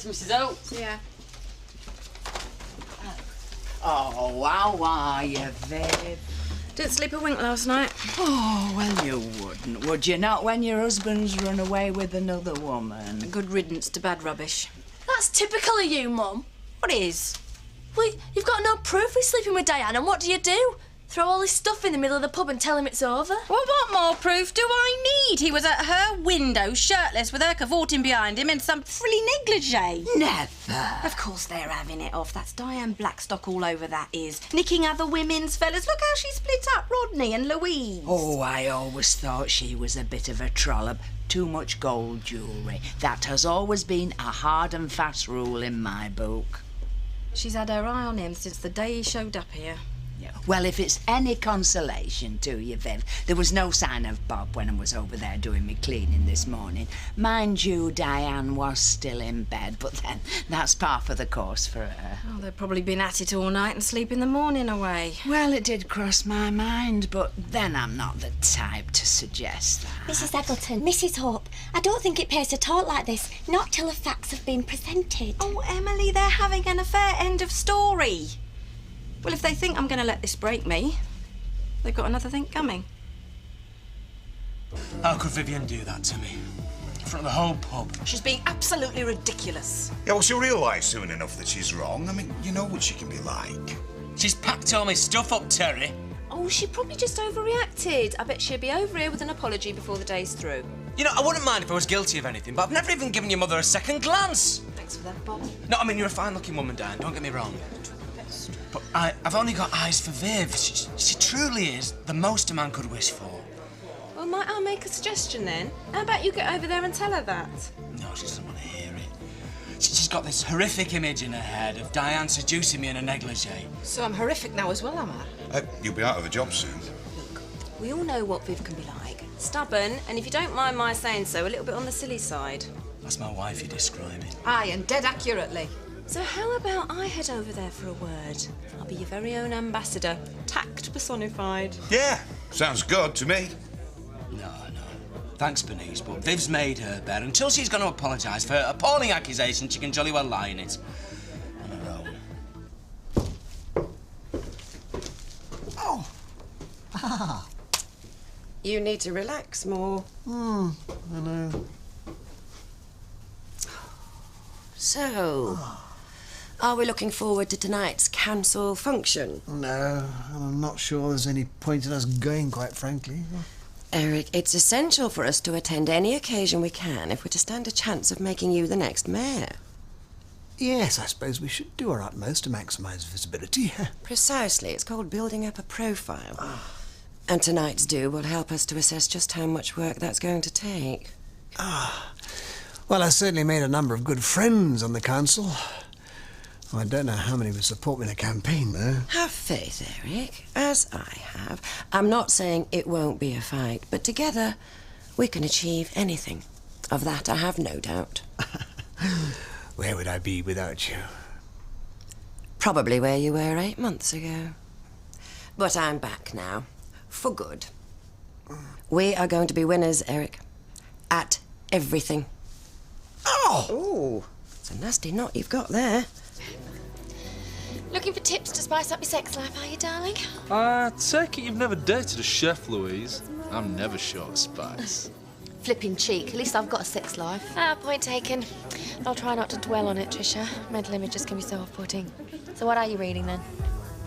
Thanks, Mrs. Oates. Yeah. Oh, how are you, Viv? Didn't sleep a wink last night. Oh, well, you wouldn't, would you? Not when your husband's run away with another woman. Good riddance to bad rubbish. That's typical of you, Mum. What is? Well, you've got no proof he's sleeping with Diane, and what do? Throw all his stuff in the middle of the pub and tell him it's over? Well, what more proof do I need? He was at her window, shirtless, with her cavorting behind him in some frilly negligee. Never. Of course they're having it off. That's Diane Blackstock all over, that is. Nicking other women's fellas. Look how she split up Rodney and Louise. Oh, I always thought she was a bit of a trollop. Too much gold jewellery. That has always been a hard and fast rule in my book. She's had her eye on him since the day he showed up here. Well, if it's any consolation to you, Viv, there was no sign of Bob when I was over there doing me cleaning this morning. Mind you, Diane was still in bed, but then that's par for the course for her. Oh, they've probably been at it all night and sleep in the morning away. Well, it did cross my mind, but then I'm not the type to suggest that. Mrs. Eggleton, Mrs. Hope, I don't think it pays to talk like this, not till the facts have been presented. Oh, Emily, they're having an affair, end of story. Well, if they think I'm going to let this break me, they've got another thing coming. How could Vivian do that to me? In front of the whole pub. She's being absolutely ridiculous. Yeah, well, she'll realise soon enough that she's wrong. I mean, you know what she can be like. She's packed all my stuff up, Terry. Oh, she probably just overreacted. I bet she'll be over here with an apology before the day's through. You know, I wouldn't mind if I was guilty of anything, but I've never even given your mother a second glance. Thanks for that, Bob. No, I mean, you're a fine-looking woman, Diane, don't get me wrong. But I've only got eyes for Viv. She truly is the most a man could wish for. Well, might I make a suggestion then? How about you get over there and tell her that? No, she doesn't want to hear it. She's got this horrific image in her head of Diane seducing me in a negligee. So I'm horrific now as well, am I? You'll be out of a job soon. Look, we all know what Viv can be like. Stubborn, and if you don't mind my saying so, a little bit on the silly side. That's my wife you're describing. Aye, and dead accurately. So how about I head over there for a word? I'll be your very own ambassador. Tact personified. Yeah, sounds good to me. No. Thanks, Bernice, but Viv's made her bed. Until she's going to apologise for her appalling accusation, she can jolly well lie in it. On her own. Oh. Ah. You need to relax more. I know. So, are we looking forward to tonight's council function? No, and I'm not sure there's any point in us going, quite frankly. Eric, it's essential for us to attend any occasion we can if we're to stand a chance of making you the next mayor. Yes, I suppose we should do our utmost to maximise visibility. Precisely. It's called building up a profile. And tonight's do will help us to assess just how much work that's going to take. Well, I certainly made a number of good friends on the council. I don't know how many would support me in a campaign, though. Have faith, Eric, as I have. I'm not saying it won't be a fight, but together we can achieve anything. Of that I have no doubt. Where would I be without you? Probably where you were 8 months ago. But I'm back now, for good. We are going to be winners, Eric, at everything. Oh! Ooh, it's a nasty knot you've got there. Looking for tips to spice up your sex life, are you, darling? I take it you've never dated a chef, Louise. I'm never short of spice. Flipping cheek. At least I've got a sex life. Ah, point taken. I'll try not to dwell on it, Trisha. Mental images can be so off-putting. So what are you reading, then?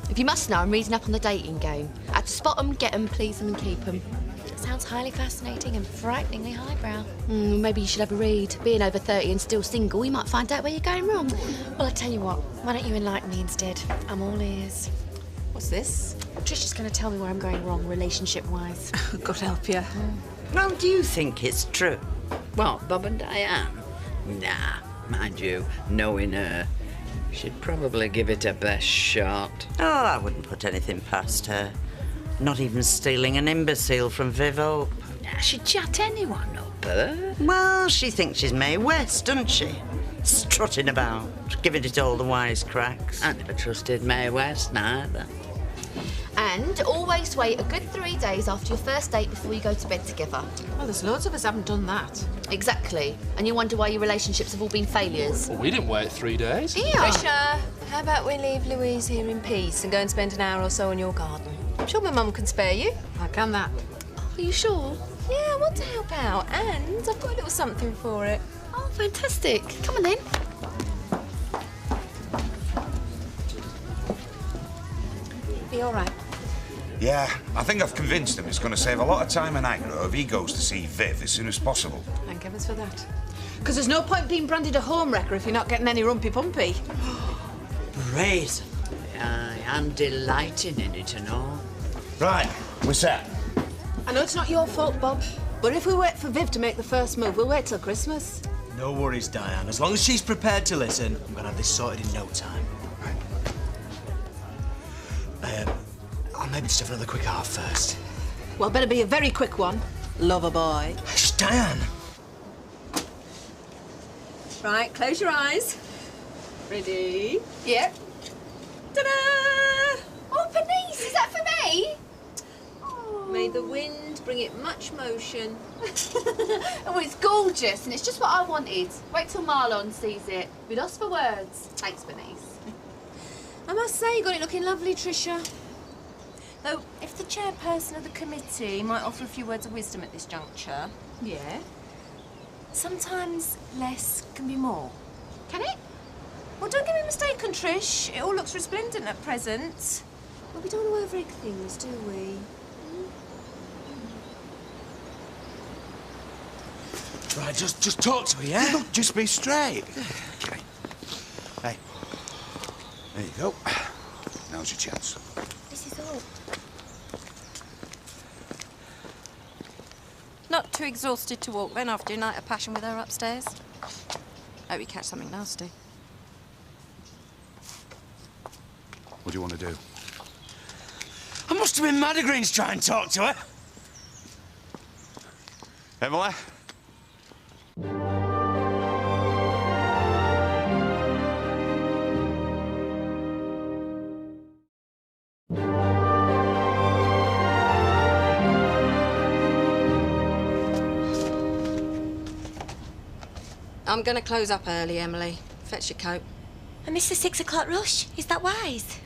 If you must know, I'm reading up on the dating game. How to spot 'em, get 'em, please 'em and keep 'em. Sounds highly fascinating and frighteningly highbrow. Maybe you should have a read. Being over 30 and still single, you might find out where you're going wrong. Well, I tell you what, why don't you enlighten me instead? I'm all ears. What's this? Trisha's going to tell me where I'm going wrong, relationship-wise. God help you. Well, do you think it's true? What, Bob and Diane? Nah, mind you, knowing her, she'd probably give it her best shot. Oh, I wouldn't put anything past her. Not even stealing an imbecile from Viv Hope. Nah, she'd chat anyone up, her. Well, she thinks she's Mae West, doesn't she? Strutting about, giving it all the wisecracks. I never trusted Mae West, neither. And always wait a good 3 days after your first date before you go to bed together. Well, there's loads of us haven't done that. Exactly. And you wonder why your relationships have all been failures. Well, we didn't wait 3 days. Yeah. Trisha, how about we leave Louise here in peace and go and spend an hour or so in your garden? I'm sure my mum can spare you. I can that. Are you sure? Yeah, I want to help out, and I've got a little something for it. Oh, fantastic. Come on then. Be all right. Yeah, I think I've convinced him it's going to save a lot of time and aggro if he goes to see Viv as soon as possible. Thank heavens for that. Because there's no point being branded a home wrecker if you're not getting any rumpy-pumpy. Brazen. I am delighting in it and all. Right, we're set. I know it's not your fault, Bob, but if we wait for Viv to make the first move, we'll wait till Christmas. No worries, Diane. As long as she's prepared to listen, I'm going to have this sorted in no time. I'll maybe just have another quick half first. Well, better be a very quick one. Lover boy. Shh, Diane! Right, close your eyes. Ready? Yep. Ta-da! Oh, Bernice, is that for me? May the wind bring it much motion. Oh, it's gorgeous, and it's just what I wanted. Wait till Marlon sees it. Be lost for words. Thanks, Bernice. I must say, you got it looking lovely, Trisha. Though, if the chairperson of the committee might offer a few words of wisdom at this juncture. Yeah? Sometimes less can be more. Can it? Well, don't get me mistaken, Trish. It all looks resplendent at present. But we don't want to overegg things, do we? Right, just talk to her, yeah? Look, just be straight. Okay. Hey, there you go. Now's your chance. This is all. Not too exhausted to walk then after a night of passion with her upstairs? Hope you catch something nasty. What do you want to do? I must have been mad at Greens trying to talk to her. Emily? I'm going to close up early, Emily. Fetch your coat. I missed the 6 o'clock rush. Is that wise?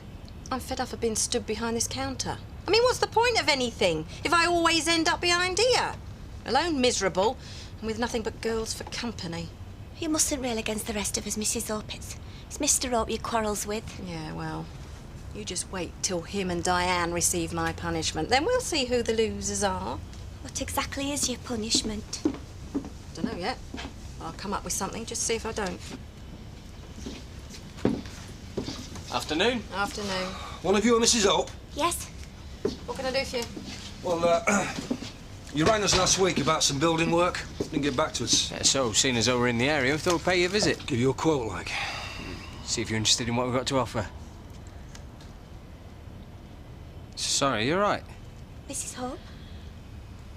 I'm fed up of being stood behind this counter. I mean, what's the point of anything if I always end up behind here? Alone, miserable, and with nothing but girls for company. You mustn't rail against the rest of us, Mrs. Hope. It's Mr. Hope you quarrels with. Yeah, well, you just wait till him and Diane receive my punishment. Then we'll see who the losers are. What exactly is your punishment? Don't know yet. I'll come up with something, just see if I don't. Afternoon. Afternoon. One of you are Mrs. Hope? Yes. What can I do for you? Well, you rang us last week about some building work. Didn't get back to us. Yeah, so, seeing as though we're in the area, we thought we'd pay you a visit. Give you a quote, like. See if you're interested in what we've got to offer. Sorry, you're right. Mrs. Hope?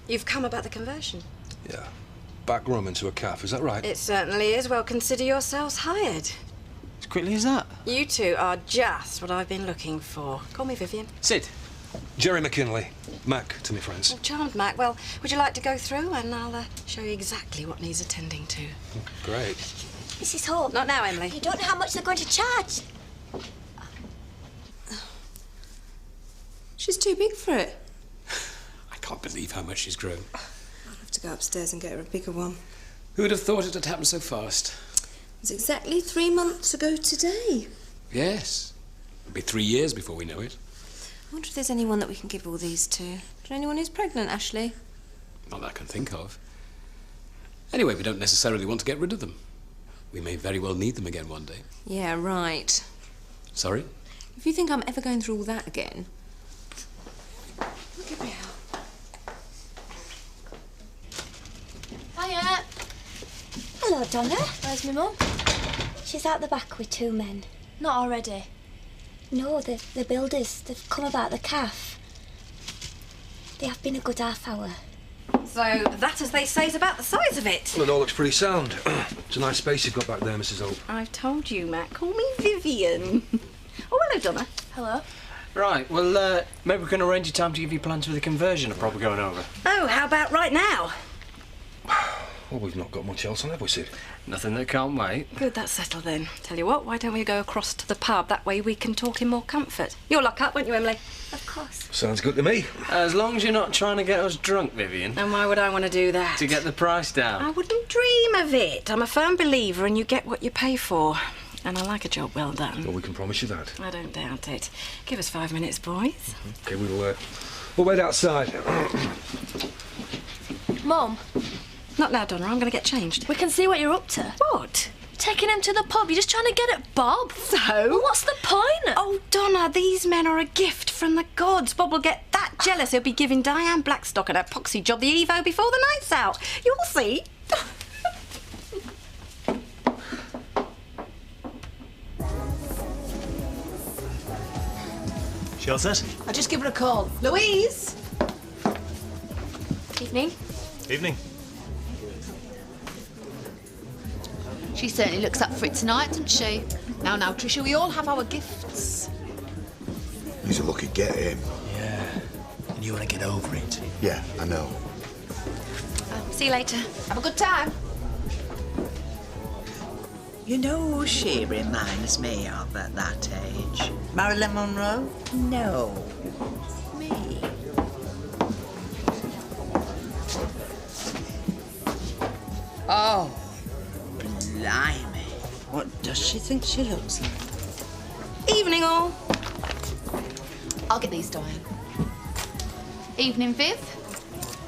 You've come about the conversion. Yeah. Back room into a cafe, is that right? It certainly is. Well, consider yourselves hired. As quickly as that? You two are just what I've been looking for. Call me Vivian. Sid. Jerry McKinley. Mac to me friends. Oh, charmed, Mac. Well, would you like to go through and I'll show you exactly what needs attending to? Great. Mrs. Hope. Not now, Emily. You don't know how much they're going to charge. She's too big for it. I can't believe how much she's grown. I'll have to go upstairs and get her a bigger one. Who would have thought it had happened so fast? It was exactly 3 months ago today. Yes. It'll be 3 years before we know it. I wonder if there's anyone that we can give all these to. Do you know anyone who's pregnant, Ashley? Not that I can think of. Anyway, we don't necessarily want to get rid of them. We may very well need them again one day. Yeah, right. Sorry? If you think I'm ever going through all that again... Look at me out. Hiya. Hello, Donna. Where's my mum? She's out the back with 2 men. Not already? No, the builders. They've come about the calf. They have been a good half hour. So that, as they say, is about the size of it. Well, it all looks pretty sound. It's a nice space you've got back there, Mrs. Hope. I've told you, Matt. Call me Vivian. Oh, hello, Donna. Hello. Right, well, maybe we can arrange a time to give you plans for the conversion a proper going over. Oh, how about right now? Well, we've not got much else on, have we, Sid? Nothing that can't wait. Good, that's settled then. Tell you what, why don't we go across to the pub? That way we can talk in more comfort. You'll lock up, won't you, Emily? Of course. Sounds good to me. As long as you're not trying to get us drunk, Vivian. And why would I want to do that? To get the price down. I wouldn't dream of it. I'm a firm believer and you get what you pay for. And I like a job well done. Well, we can promise you that. I don't doubt it. Give us 5 minutes, boys. OK, we'll wait outside. Mum, Not now, Donna. I'm going to get changed. we can see what you're up to. What? Taking him to the pub. You're just trying to get at Bob. So? Well, what's the point? Oh, Donna, these men are a gift from the gods. Bob will get that jealous he'll be giving Diane Blackstock an epoxy job the Evo before the night's out. You'll see. She all set? I'll just give her a call. Louise! Evening. Evening. She certainly looks up for it tonight, doesn't she? Now, Tricia, we all have our gifts. He's a lucky get him. Yeah. And you want to get over it. Yeah, I know. See you later. Have a good time. You know who she reminds me of at that age? Marilyn Monroe? No. Me. Oh, blimey. What does she think she looks like? Evening, all. I'll get these, Diane. Evening, Viv.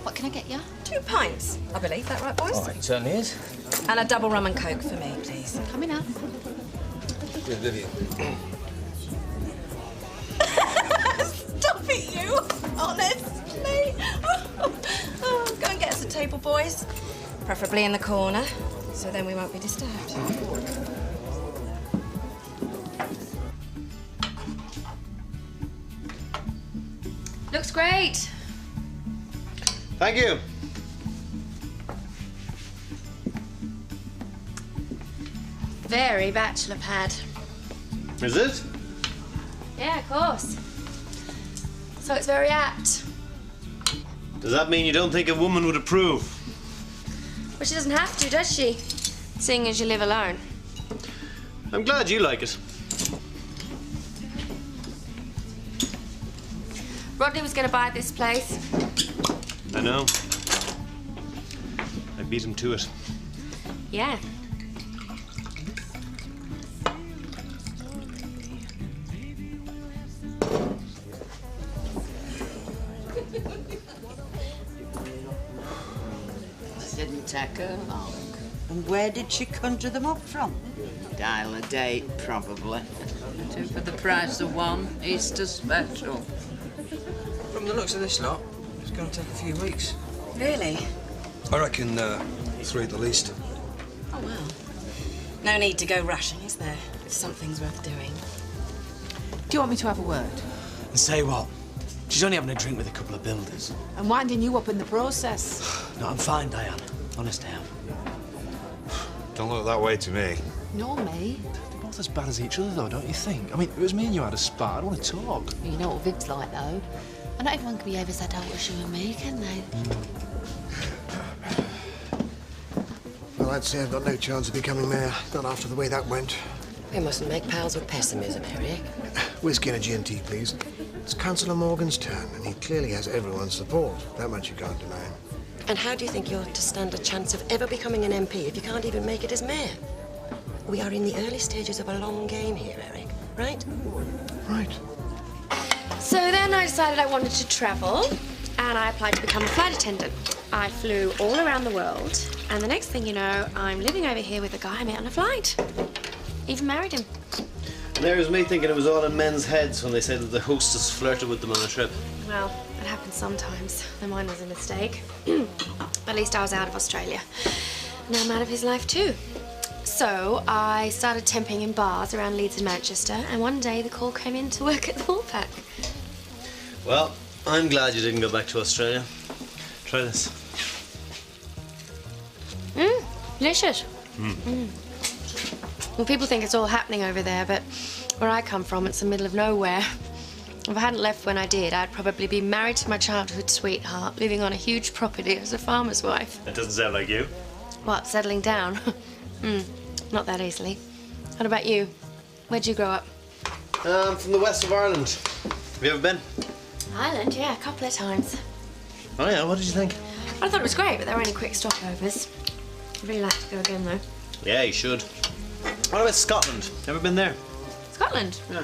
What can I get you? 2 pints, I believe. That right, boys? Oh, it certainly is. And a double rum and coke for me, please. Coming up. Here's Vivian. Stop it, you! Honestly. Oh, go and get us a table, boys. Preferably in the corner, so then we won't be disturbed. Looks great. Thank you. Very bachelor pad. Is it? Yeah, of course. So it's very apt. Does that mean you don't think a woman would approve? But she doesn't have to, does she? Seeing as you live alone. I'm glad you like it. Rodney was going to buy this place. I know. I beat him to it. Yeah. Didn't take her long. And where did she conjure them up from? Dial a date, probably. 2 for the price of 1. Easter special. From the looks of this lot, it's going to take a few weeks. Really? I reckon 3 at the least. Oh, well. No need to go rushing, is there? If something's worth doing. Do you want me to have a word? And say what? She's only having a drink with a couple of builders. I'm winding you up in the process. No, I'm fine, Diane. Honest, I am. Don't look that way to me. Nor me. They're both as bad as each other, though, don't you think? I mean, if it was me and you had a spat, I'd want to talk. You know what Viv's like, though. And not everyone can behave as adult as you and me, can they? Well, I'd say I've got no chance of becoming mayor, not after the way that went. We mustn't make pals with pessimism, Eric. Whiskey and a G&T, please. It's Councillor Morgan's turn, and he clearly has everyone's support. That much you can't deny. And how do you think you're to stand a chance of ever becoming an MP if you can't even make it as mayor? We are in the early stages of a long game here, Eric, right? Right. So then I decided I wanted to travel, and I applied to become a flight attendant. I flew all around the world, and the next thing you know, I'm living over here with a guy I met on a flight. Even married him. There was me thinking it was all in men's heads when they said that the hostess flirted with them on a trip. Well, it happens sometimes, though mine was a mistake. At least I was out of Australia. Now I'm out of his life too. So I started temping in bars around Leeds and Manchester, and one day the call came in to work at the Woolpack. Well, I'm glad you didn't go back to Australia. Try this. Delicious. Well, people think it's all happening over there, but where I come from, it's the middle of nowhere. If I hadn't left when I did, I'd probably be married to my childhood sweetheart, living on a huge property as a farmer's wife. That doesn't sound like you. What, settling down? Not that easily. What about you? Where'd you grow up? I'm from the west of Ireland. Have you ever been? Ireland, yeah, a couple of times. Oh yeah, what did you think? I thought it was great, but there were only quick stopovers. I'd really like to go again, though. Yeah, you should. What about Scotland? Ever been there? Scotland? Yeah.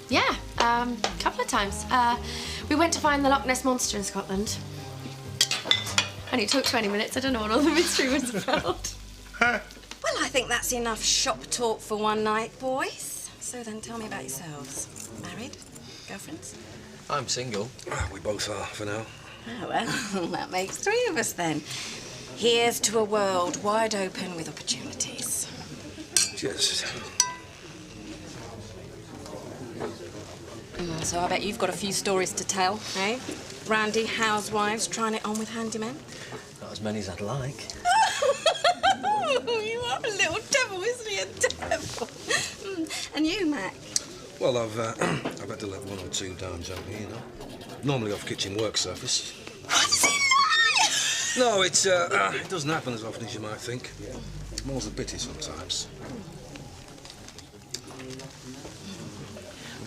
Yeah, a couple of times. We went to find the Loch Ness Monster in Scotland. And it took 20 minutes. I don't know what all the mystery was about. Well, I think that's enough shop talk for one night, boys. So then tell me about yourselves. Married? Girlfriends? I'm single. We both are, for now. Oh, well, that makes 3 of us then. Here's to a world wide open with opportunities. Cheers. So I bet you've got a few stories to tell, eh? Randy housewives trying it on with handymen? Not as many as I'd like. You are a little devil, isn't he? A devil. And you, Mac? Well, I've had to let 1 or 2 down gently, you know. Normally off kitchen work surface. No, it doesn't happen as often as you might think. More's a pity sometimes.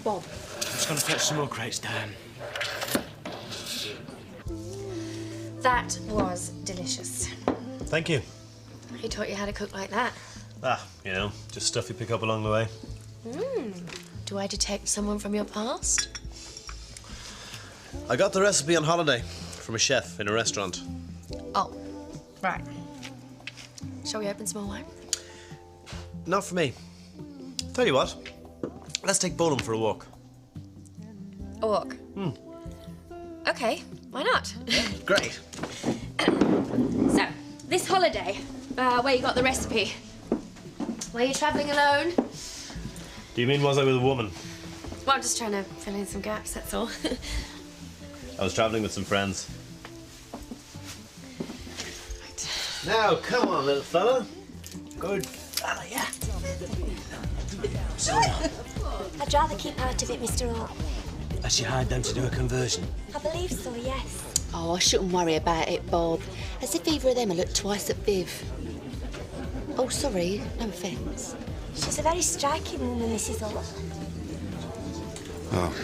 Bob, I'm just going to fetch some more crates down. That was delicious. Thank you. Who taught you how to cook like that? Ah, you know, just stuff you pick up along the way. Do I detect someone from your past? I got the recipe on holiday from a chef in a restaurant. Oh, right. Shall we open some more wine? Not for me. Tell you what, let's take Bolam for a walk. A walk? Okay, why not? Great. So, this holiday, where you got the recipe? Were you travelling alone? Do you mean was I with a woman? Well, I'm just trying to fill in some gaps, that's all. I was travelling with some friends. Now, come on, little fella. Good fella, yeah. I'd rather keep out of it, Mr. Orr. Has she hired them to do a conversion? I believe so, yes. Oh, I shouldn't worry about it, Bob. As if either of them will look twice at Viv. Oh, sorry, no offence. She's a very striking woman, Mrs. Orr. Oh,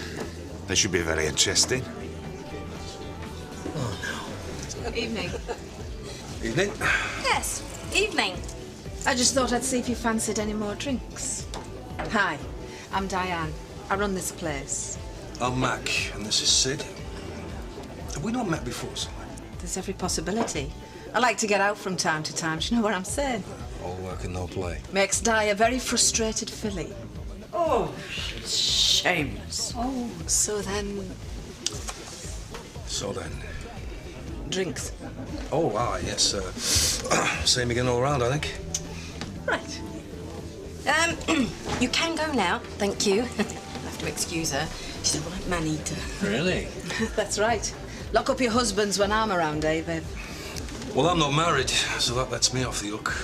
they should be very interesting. Good evening. Evening. Yes, evening. I just thought I'd see if you fancied any more drinks. Hi, I'm Diane. I run this place. I'm Mac, and this is Sid. Have we not met before, somewhere? There's every possibility. I like to get out from time to time. Do you know what I'm saying? All work and no play. Makes Di a very frustrated filly. Oh, shameless. Oh, so then, So then. drinks. Oh, yes. Same again all round, I think. Right. You can go now, thank you. I'll have to excuse her. She's a right man-eater. Really? That's right. Lock up your husbands when I'm around, David. Well, I'm not married, so that lets me off the hook.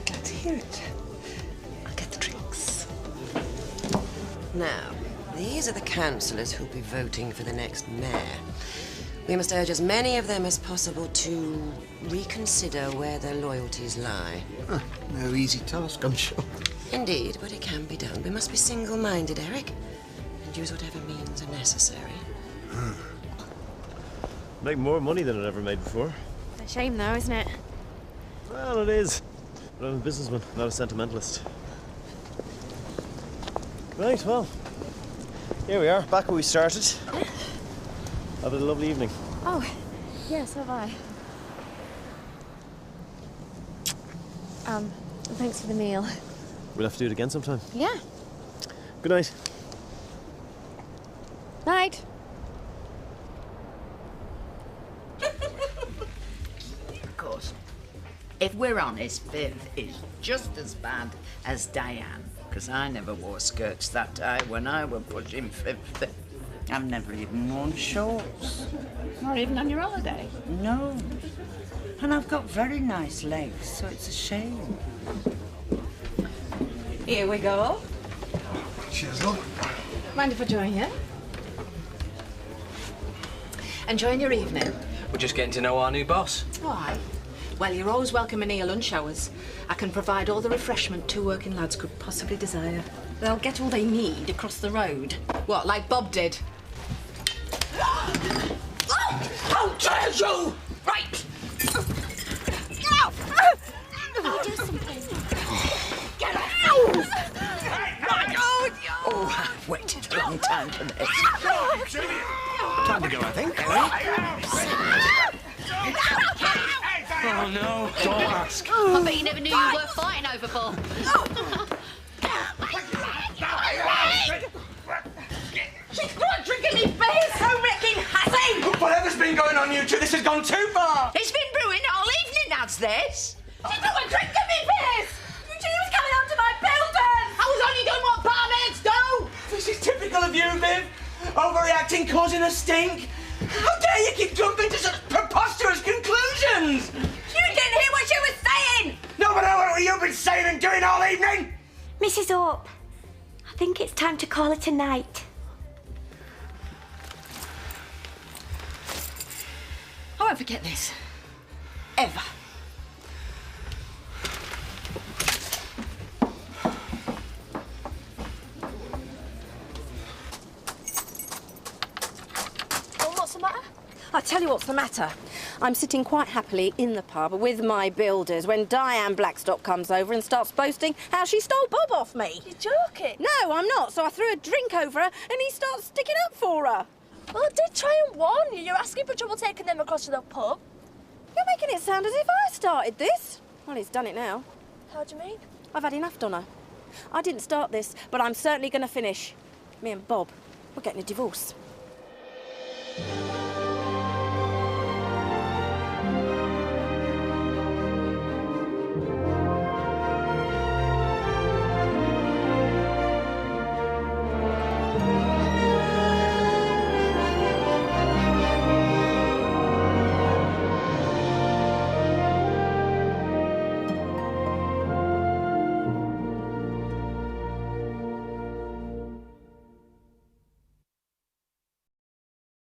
Glad to hear it. I'll get the drinks. Now, these are the councillors who'll be voting for the next mayor. We must urge as many of them as possible to reconsider where their loyalties lie. No easy task, I'm sure. Indeed, but it can be done. We must be single-minded, Eric, and use whatever means are necessary. Make more money than I'd ever made before. It's a shame, though, isn't it? Well, it is. But I'm a businessman, not a sentimentalist. Right, well, here we are, back where we started. Have a lovely evening. Oh, yes, have I. Thanks for the meal. We'll have to do it again sometime. Yeah. Good night. Night. Of course. If we're honest, Viv is just as bad as Diane, because I never wore skirts that tight when I was pushing 50. I've never even worn shorts. Not even on your holiday. No. And I've got very nice legs, so it's a shame. Here we go. Cheers, love. Mind if I join you? Enjoying your evening? We're just getting to know our new boss. Oh, aye. Well, you're always welcome in here lunch hours. I can provide all the refreshment 2 working lads could possibly desire. They'll get all they need across the road. What, like Bob did? How dare you! Right! I'll do something. Get out! Oh, I've waited a long time for this. Time to go, I think. Oh, no. Don't ask. I bet you never knew you were fighting over, Bob. She's not drinking me face, home-wrecking hussy! Whatever's been going on, you two, this has gone too far! It's been brewing all evening, that's this. She threw a drink at me face! She was coming onto my building! I was only doing what barmaids do! This is typical of you, Viv. Overreacting, causing a stink. How dare you keep jumping to such preposterous conclusions? You didn't hear what she was saying! No, but I know what you've been saying and doing all evening! Mrs. Hope, I think it's time to call it a night. I won't forget this. Ever. Well, what's the matter? I'll tell you what's the matter. I'm sitting quite happily in the pub with my builders when Diane Blackstock comes over and starts boasting how she stole Bob off me. You're joking. No, I'm not. So I threw a drink over her and he starts sticking up for her. Well, I did try and warn you. You're asking for trouble taking them across to the pub. You're making it sound as if I started this. Well, he's done it now. How do you mean? I've had enough, Donna. I didn't start this, but I'm certainly going to finish. Me and Bob, we're getting a divorce.